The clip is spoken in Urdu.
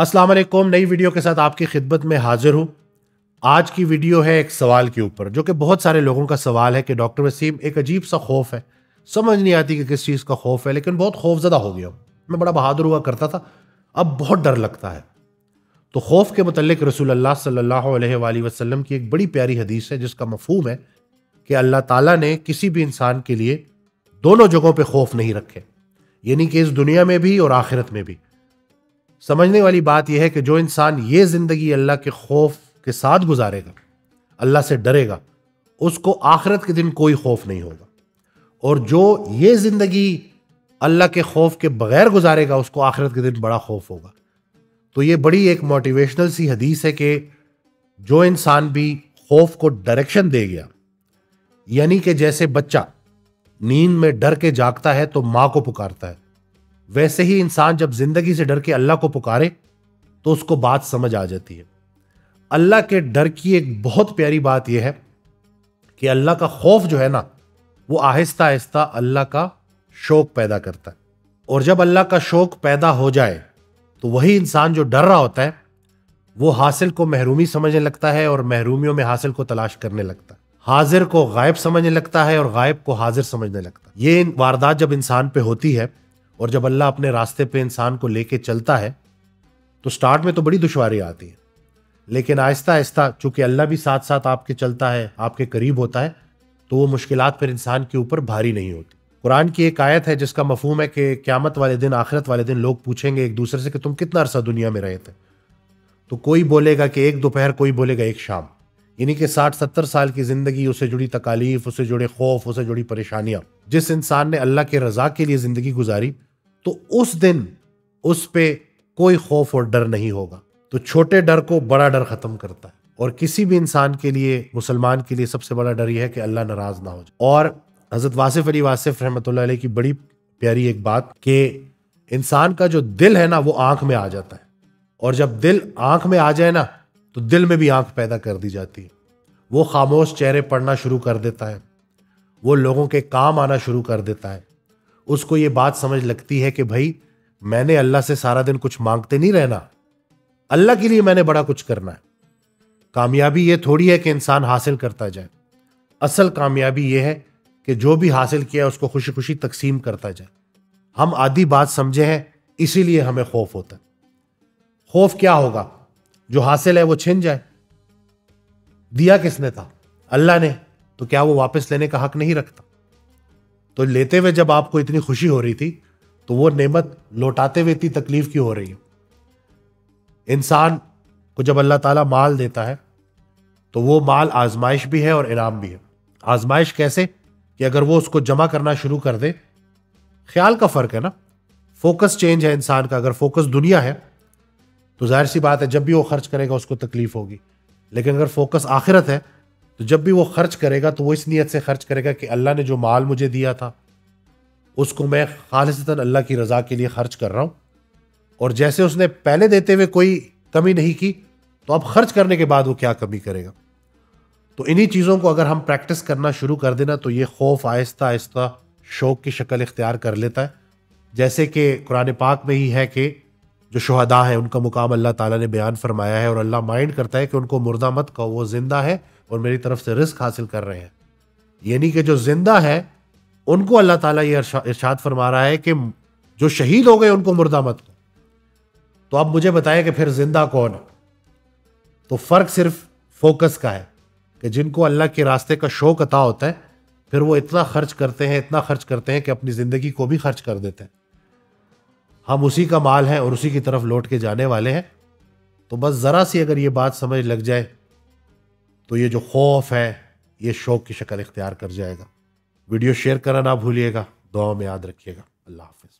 السلام علیکم، نئی ویڈیو کے ساتھ آپ کی خدمت میں حاضر ہوں۔ آج کی ویڈیو ہے ایک سوال کے اوپر جو کہ بہت سارے لوگوں کا سوال ہے کہ ڈاکٹر وسیم ایک عجیب سا خوف ہے، سمجھ نہیں آتی کہ کس چیز کا خوف ہے، لیکن بہت خوف زدہ ہو گیا ہوں۔ میں بڑا بہادر ہوا کرتا تھا، اب بہت ڈر لگتا ہے۔ تو خوف کے متعلق رسول اللہ صلی اللہ علیہ وآلہ وسلم کی ایک بڑی پیاری حدیث ہے جس کا مفہوم ہے کہ اللہ تعالیٰ نے کسی بھی انسان کے لیے دونوں جگہوں پہ خوف نہیں رکھے، یعنی کہ اس دنیا میں بھی اور آخرت میں بھی۔ سمجھنے والی بات یہ ہے کہ جو انسان یہ زندگی اللہ کے خوف کے ساتھ گزارے گا، اللہ سے ڈرے گا، اس کو آخرت کے دن کوئی خوف نہیں ہوگا، اور جو یہ زندگی اللہ کے خوف کے بغیر گزارے گا اس کو آخرت کے دن بڑا خوف ہوگا۔ تو یہ بڑی ایک موٹیویشنل سی حدیث ہے کہ جو انسان بھی خوف کو ڈائریکشن دے گیا، یعنی کہ جیسے بچہ نیند میں ڈر کے جاگتا ہے تو ماں کو پکارتا ہے، ویسے ہی انسان جب زندگی سے ڈر کے اللہ کو پکارے تو اس کو بات سمجھ آ جاتی ہے۔ اللہ کے ڈر کی ایک بہت پیاری بات یہ ہے کہ اللہ کا خوف جو ہے نا، وہ آہستہ آہستہ اللہ کا شوق پیدا کرتا ہے، اور جب اللہ کا شوق پیدا ہو جائے تو وہی انسان جو ڈر رہا ہوتا ہے وہ حاصل کو محرومی سمجھنے لگتا ہے، اور محرومیوں میں حاصل کو تلاش کرنے لگتا ہے، حاضر کو غائب سمجھنے لگتا ہے اور غائب کو حاضر سمجھنے لگتا ہے۔ یہ واردات جب انسان پہ ہوتی ہے اور جب اللہ اپنے راستے پہ انسان کو لے کے چلتا ہے تو سٹارٹ میں تو بڑی دشواری آتی ہے، لیکن آہستہ آہستہ چونکہ اللہ بھی ساتھ ساتھ آپ کے چلتا ہے، آپ کے قریب ہوتا ہے، تو وہ مشکلات پھر انسان کے اوپر بھاری نہیں ہوتی۔ قرآن کی ایک آیت ہے جس کا مفہوم ہے کہ قیامت والے دن، آخرت والے دن لوگ پوچھیں گے ایک دوسرے سے کہ تم کتنا عرصہ دنیا میں رہے تھے؟ تو کوئی بولے گا کہ ایک دوپہر، کوئی بولے گا ایک شام، یعنی کہ 60-70 سال کی زندگی، اسے جڑی تکالیف، اسے جڑے خوف، اسے جڑی پریشانیاں۔ جس انسان نے اللہ کے رضا کے لیے زندگی گزاری تو اس دن اس پہ کوئی خوف اور ڈر نہیں ہوگا۔ تو چھوٹے ڈر کو بڑا ڈر ختم کرتا ہے، اور کسی بھی انسان کے لیے، مسلمان کے لیے سب سے بڑا ڈر یہ ہے کہ اللہ ناراض نہ ہو جائے۔ اور حضرت واصف علی واصف رحمۃ اللہ علیہ کی بڑی پیاری ایک بات کہ انسان کا جو دل ہے نا وہ آنکھ میں آ جاتا ہے، اور جب دل آنکھ میں آ جائے نا تو دل میں بھی آنکھ پیدا کر دی جاتی ہے۔ وہ خاموش چہرے پڑھنا شروع کر دیتا ہے، وہ لوگوں کے کام آنا شروع کر دیتا ہے۔ اس کو یہ بات سمجھ لگتی ہے کہ بھائی میں نے اللہ سے سارا دن کچھ مانگتے نہیں رہنا، اللہ کے لیے میں نے بڑا کچھ کرنا ہے۔ کامیابی یہ تھوڑی ہے کہ انسان حاصل کرتا جائے، اصل کامیابی یہ ہے کہ جو بھی حاصل کیا اس کو خوشی خوشی تقسیم کرتا جائے۔ ہم آدھی بات سمجھے ہیں، اسی لیے ہمیں خوف ہوتا ہے۔ خوف کیا ہوگا؟ جو حاصل ہے وہ چھن جائے۔ دیا کس نے تھا؟ اللہ نے، تو کیا وہ واپس لینے کا حق نہیں رکھتا؟ تو لیتے ہوئے جب آپ کو اتنی خوشی ہو رہی تھی تو وہ نعمت لوٹاتے ہوئے اتنی تکلیف کیوں ہو رہی ہے؟ انسان کو جب اللہ تعالیٰ مال دیتا ہے تو وہ مال آزمائش بھی ہے اور انعام بھی ہے۔ آزمائش کیسے؟ کہ اگر وہ اس کو جمع کرنا شروع کر دے، خیال کا فرق ہے نا، فوکس چینج ہے انسان کا۔ اگر فوکس دنیا ہے تو ظاہر سی بات ہے جب بھی وہ خرچ کرے گا اس کو تکلیف ہوگی، لیکن اگر فوکس آخرت ہے تو جب بھی وہ خرچ کرے گا تو وہ اس نیت سے خرچ کرے گا کہ اللہ نے جو مال مجھے دیا تھا اس کو میں خالصتاً اللہ کی رضا کے لیے خرچ کر رہا ہوں، اور جیسے اس نے پہلے دیتے ہوئے کوئی کمی نہیں کی تو اب خرچ کرنے کے بعد وہ کیا کمی کرے گا۔ تو انہی چیزوں کو اگر ہم پریکٹس کرنا شروع کر دینا تو یہ خوف آہستہ آہستہ شوق کی شکل اختیار کر لیتا ہے۔ جیسے کہ قرآن پاک میں ہی ہے کہ جو شہداء ہیں ان کا مقام اللہ تعالیٰ نے بیان فرمایا ہے، اور اللہ مائنڈ کرتا ہے کہ ان کو مردہ مت کہو، وہ زندہ ہے اور میری طرف سے رزق حاصل کر رہے ہیں۔ یعنی کہ جو زندہ ہے ان کو اللہ تعالیٰ یہ ارشاد فرما رہا ہے کہ جو شہید ہو گئے ان کو مردہ مت کہو۔ تو اب مجھے بتائیں کہ پھر زندہ کون ہے؟ تو فرق صرف فوکس کا ہے کہ جن کو اللہ کے راستے کا شوق عطا ہوتا ہے پھر وہ اتنا خرچ کرتے ہیں، اتنا خرچ کرتے ہیں کہ اپنی زندگی کو بھی خرچ کر دیتے ہیں۔ ہم اسی کا مال ہیں اور اسی کی طرف لوٹ کے جانے والے ہیں۔ تو بس ذرا سی اگر یہ بات سمجھ لگ جائے تو یہ جو خوف ہے یہ شوق کی شکل اختیار کر جائے گا۔ ویڈیو شیئر کرنا نہ بھولیے گا، دعاؤں میں یاد رکھیے گا۔ اللہ حافظ۔